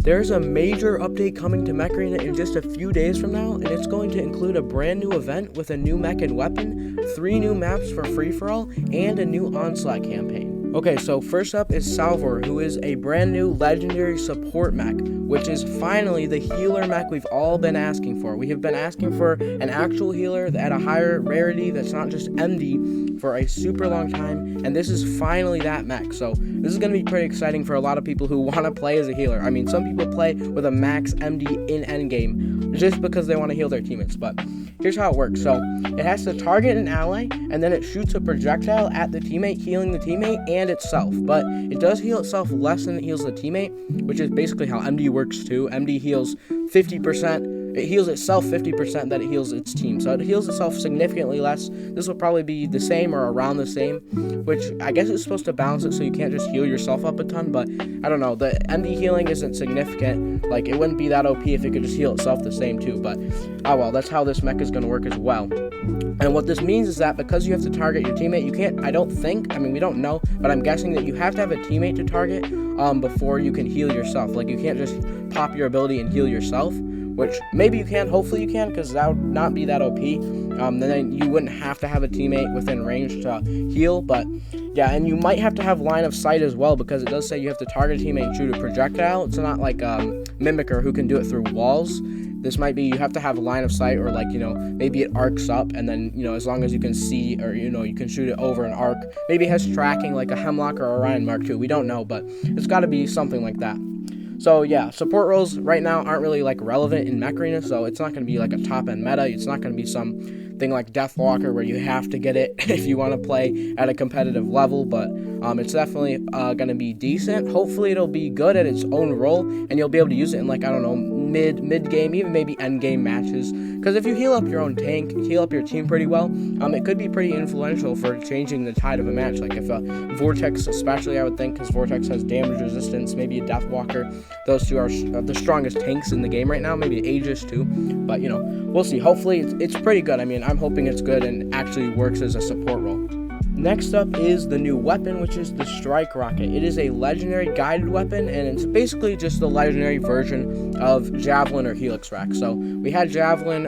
There's a major update coming to Mech Arena in just a few days from now, and it's going to include a brand new event with a new mech and weapon, 3 new maps for free-for-all, and a new Onslaught campaign. Okay, so first up is Salvor, who is a brand new legendary support mech, which is finally the healer mech we've all been asking for. We have been asking for an actual healer at a higher rarity that's not just MD for a super long time, and this is finally that mech. So this is going to be pretty exciting for a lot of people who want to play as a healer. I mean, some people play with a max MD in endgame just because they want to heal their teammates, but here's how it works. So it has to target an ally, and then it shoots a projectile at the teammate, healing the teammate and itself. But it does heal itself less than it heals the teammate, which is basically how MD works too. MD heals 50%. It heals itself 50% that it heals its team. So it heals itself significantly less. This will probably be the same or around the same, which I guess it's supposed to balance it so you can't just heal yourself up a ton, but I don't know. The MD healing isn't significant. Like, it wouldn't be that OP if it could just heal itself the same too, but oh well, that's how this mech is going to work as well. And what this means is that because you have to target your teammate, you can't, I don't think, I mean, we don't know, but I'm guessing that you have to have a teammate to target before you can heal yourself. Like, you can't just pop your ability and heal yourself, which maybe you can, hopefully you can, because that would not be that OP. Then you wouldn't have to have a teammate within range to heal, but yeah, and you might have to have line of sight as well, because it does say you have to target a teammate and shoot a projectile. It's not like Mimicker who can do it through walls. This might be you have to have a line of sight, or like, you know, maybe it arcs up, and then, you know, as long as you can see, or, you know, you can shoot it over an arc. Maybe it has tracking like a Hemlock or Orion Mark II. We don't know, but it's got to be something like that. So yeah, support roles right now aren't really like relevant in Mech Arena, so it's not going to be like a top-end meta. It's not going to be something like Deathwalker where you have to get it if you want to play at a competitive level, but it's definitely going to be decent. Hopefully it'll be good at its own role, and you'll be able to use it in, like, I don't know, mid-game, even maybe end-game matches, because if you heal up your own tank, heal up your team pretty well, it could be pretty influential for changing the tide of a match. Like if a Vortex, especially, I would think, because Vortex has damage resistance, maybe a Deathwalker, those two are the strongest tanks in the game right now, maybe Aegis too, but, you know, we'll see. Hopefully it's pretty good. I mean, I'm hoping it's good and actually works as a support role. Next up is the new weapon, which is the Strike Rocket. It is a legendary guided weapon, and it's basically just the legendary version of Javelin or Helix Rack. So we had Javelin.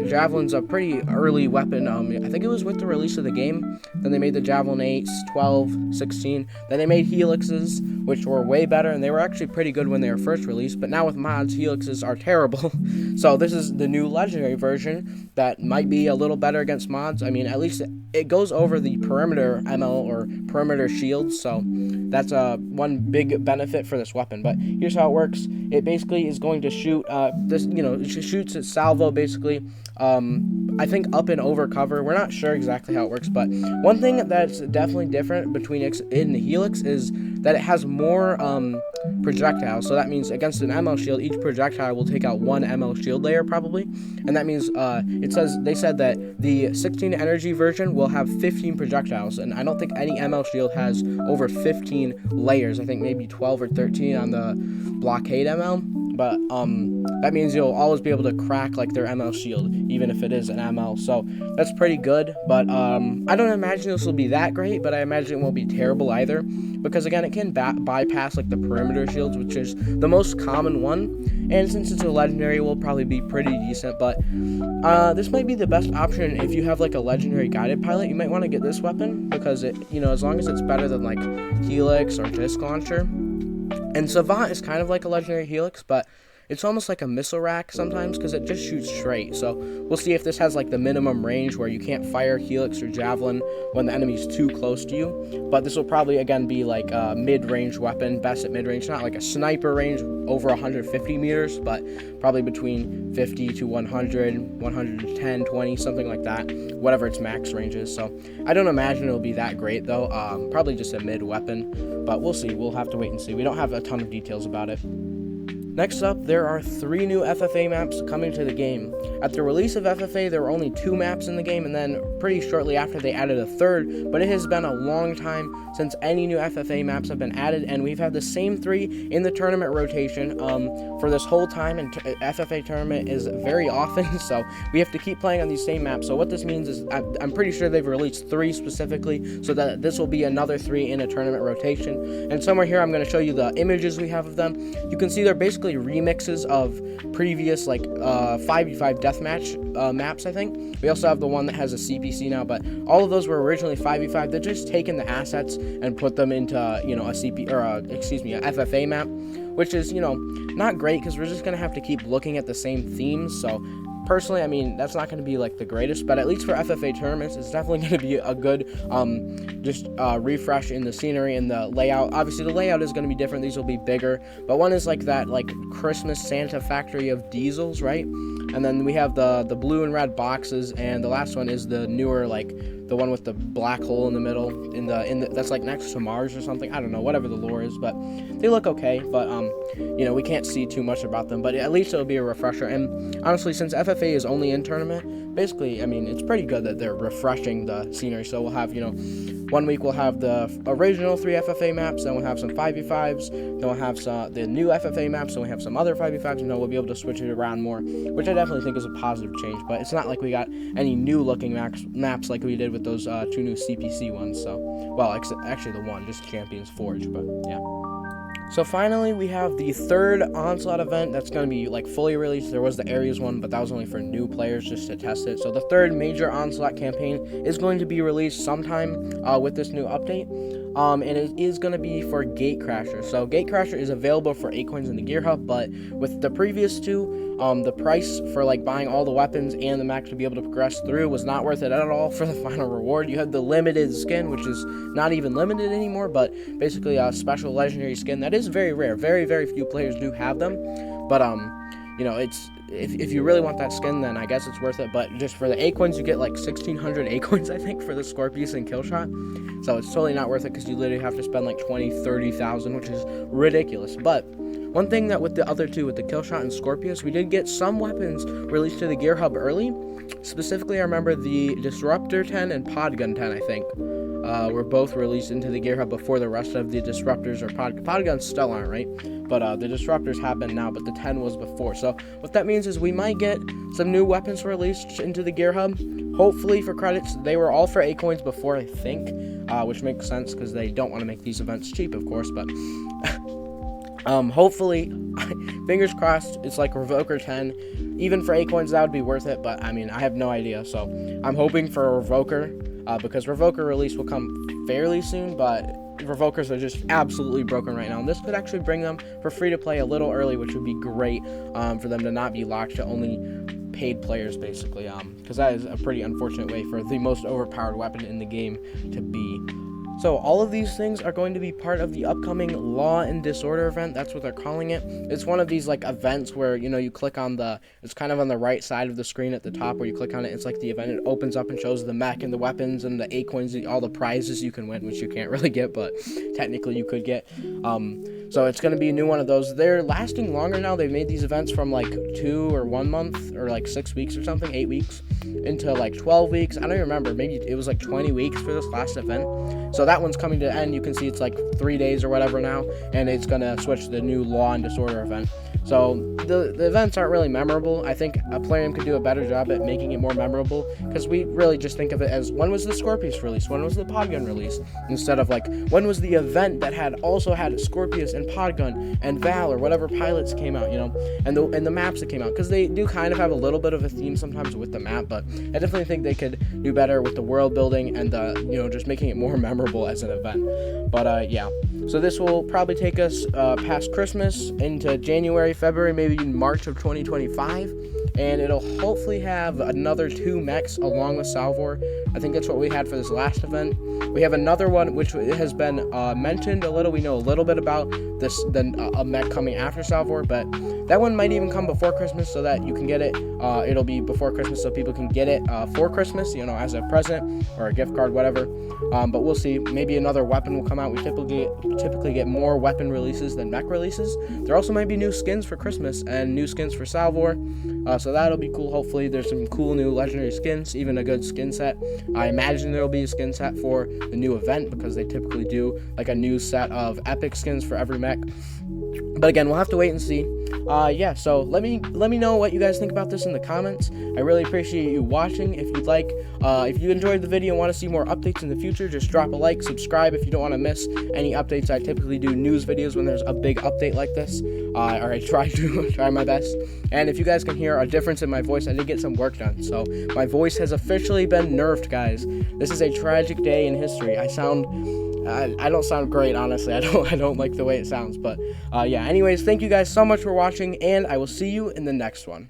Javelin's a pretty early weapon. I think it was with the release of the game. Then they made the Javelin 8s, 12, 16. Then they made Helixes, which were way better, and they were actually pretty good when they were first released. But now with mods, Helixes are terrible. So this is the new legendary version that might be a little better against mods. I mean, at least it goes over the perimeter ML or perimeter shields, so that's one big benefit for this weapon. But here's how it works. It basically is going to shoot this, you know, it shoots its salvo basically, I think up and over cover. We're not sure exactly how it works, but one thing that's definitely different between it and the Helix is that it has more projectiles. So that means against an ML shield, each projectile will take out 1 ML shield layer probably, and that means they said that the 16 energy version will have 15 projectiles, and I don't think any ML shield has over 15 layers. I think maybe 12 or 13 on the blockade ML, but that means you'll always be able to crack like their ML shield even if it is an ML, so that's pretty good. But I don't imagine this will be that great, but I imagine it won't be terrible either, because again, it can bypass like the perimeter shields, which is the most common one, and since it's a legendary, it will probably be pretty decent. But this might be the best option if you have like a legendary guided pilot. You might want to get this weapon, because it, you know, as long as it's better than like Helix or Disc Launcher. And Savant is kind of like a legendary Helix, but it's almost like a missile rack sometimes, because it just shoots straight. So we'll see if this has like the minimum range where you can't fire Helix or Javelin when the enemy's too close to you. But this will probably again be like a mid-range weapon, best at mid-range, not like a sniper range over 150 meters, but probably between 50 to 100, 110, 20, something like that, whatever its max range is. So I don't imagine it'll be that great though. Probably just a mid weapon, but we'll see. We'll have to wait and see. We don't have a ton of details about it. Next up, there are 3 new FFA maps coming to the game. At the release of FFA, there were only 2 maps in the game, and then pretty shortly after they added a 3rd, but it has been a long time since any new FFA maps have been added, and we've had the same 3 in the tournament rotation for this whole time, and FFA tournament is very often, so we have to keep playing on these same maps. So what this means is I'm pretty sure they've released 3 specifically, so that this will be another 3 in a tournament rotation. And somewhere here, I'm going to show you the images we have of them. You can see they're basically basically remixes of previous like 5v5 deathmatch maps, I think. We also have the one that has a CPC now, but all of those were originally 5v5. They're just taking the assets and put them into, you know, a FFA map, which is, you know, not great because we're just gonna have to keep looking at the same themes. So personally, I mean, that's not going to be like the greatest, but at least for FFA tournaments, it's definitely going to be a good refresh in the scenery and the layout. Obviously, the layout is going to be different. These will be bigger, but one is like that like Christmas Santa factory of diesels, right? And then we have the blue and red boxes, and the last one is the newer, like the one with the black hole in the middle, in the that's like next to Mars or something. I don't know, whatever the lore is, but they look okay. But you know, we can't see too much about them, but at least it'll be a refresher. And honestly, since FFA is only in tournament, basically, I mean, it's pretty good that they're refreshing the scenery. So we'll have, you know, 1 week we'll have the original 3 FFA maps, then we'll have some 5v5s, then we'll have the new FFA maps, then we have some other 5v5s, and then we'll be able to switch it around more, which I definitely think is a positive change. But it's not like we got any new looking maps like we did with those 2 new CPC ones. So, well, actually the one, just Champions Forge, but yeah. So finally, we have the 3rd Onslaught event that's going to be like fully released. There was the Ares one, but that was only for new players just to test it. So the 3rd major Onslaught campaign is going to be released sometime with this new update. And it is going to be for Gatecrasher. So Gatecrasher is available for 8 coins in the Gear Hub, but with the previous 2, the price for like buying all the weapons and the mech to be able to progress through was not worth it at all for the final reward. You had the limited skin, which is not even limited anymore, but basically a special legendary skin that is very rare. Very, very few players do have them, but you know, it's if you really want that skin, then I guess it's worth it. But just for the 8 coins, you get like 1,600 8 coins, I think, for the Scorpius and Killshot. So it's totally not worth it because you literally have to spend like 20,000-30,000, which is ridiculous. But one thing that with the other 2, with the Killshot and Scorpius, we did get some weapons released to the Gear Hub early. Specifically, I remember the Disruptor 10 and Podgun 10, I think, were both released into the Gear Hub before the rest of the Disruptors or Podguns still aren't, right? But the Disruptors have been now, but the 10 was before. So what that means is we might get some new weapons released into the Gear Hub. Hopefully, for credits, they were all for 8 coins before, I think, which makes sense because they don't want to make these events cheap, of course, but hopefully, fingers crossed, it's like Revoker 10. Even for 8 coins, that would be worth it, but I mean, I have no idea. So I'm hoping for a Revoker, because Revoker release will come fairly soon, but Revokers are just absolutely broken right now. And this could actually bring them for free to play a little early, which would be great for them to not be locked to only paid players, basically, because that is a pretty unfortunate way for the most overpowered weapon in the game to be. So all of these things are going to be part of the upcoming Law and Disorder event. That's what they're calling it. It's one of these like events where, you know, you click on it's kind of on the right side of the screen at the top where you click on it. It's like the event. It opens up and shows the mech and the weapons and the 8 coins, all the prizes you can win, which you can't really get, but technically you could get. So it's going to be a new one of those. They're lasting longer now. They've made these events from like 2 or 1 month or like 6 weeks or something, 8 weeks into like 12 weeks. I don't even remember. Maybe it was like 20 weeks for this last event. So that one's coming to an end. You can see it's like 3 days or whatever now, and it's going to switch to the new Law and Disorder event. So the events aren't really memorable. I think a Plarium could do a better job at making it more memorable, because we really just think of it as, when was the Scorpius release? When was the Podgun release? Instead of like, when was the event that also had Scorpius and Podgun and Val or whatever pilots came out, you know, and the maps that came out, because they do kind of have a little bit of a theme sometimes with the map, but I definitely think they could do better with the world building and you know, just making it more memorable as an event. But yeah, so this will probably take us past Christmas into January, February, maybe even March of 2025, and it'll hopefully have another 2 mechs along with Salvor. I think that's what we had for this last event. We have another one which has been mentioned a little. We know a little bit about this, a mech coming after Salvor, but that one might even come before Christmas so that you can get it. It'll be before Christmas so people can get it for Christmas, you know, as a present or a gift card, whatever. But we'll see. Maybe another weapon will come out. We typically get more weapon releases than mech releases. There also might be new skins for Christmas and new skins for Salvor. So that'll be cool. Hopefully there's some cool new legendary skins, even a good skin set. I imagine there'll be a skin set for the new event, because they typically do like a new set of epic skins for every mech. But again, we'll have to wait and see. Yeah, so let me know what you guys think about this in the comments. I really appreciate you watching. If you'd like, if you enjoyed the video and want to see more updates in the future, just drop a like, subscribe if you don't want to miss any updates. I typically do news videos when there's a big update like this, or I try my best. And if you guys can hear a difference in my voice, I did get some work done, so my voice has officially been nerfed, guys. This is a tragic day in history. I don't sound great, honestly. I don't like the way it sounds, but yeah, anyways, thank you guys so much for watching, and I will see you in the next one.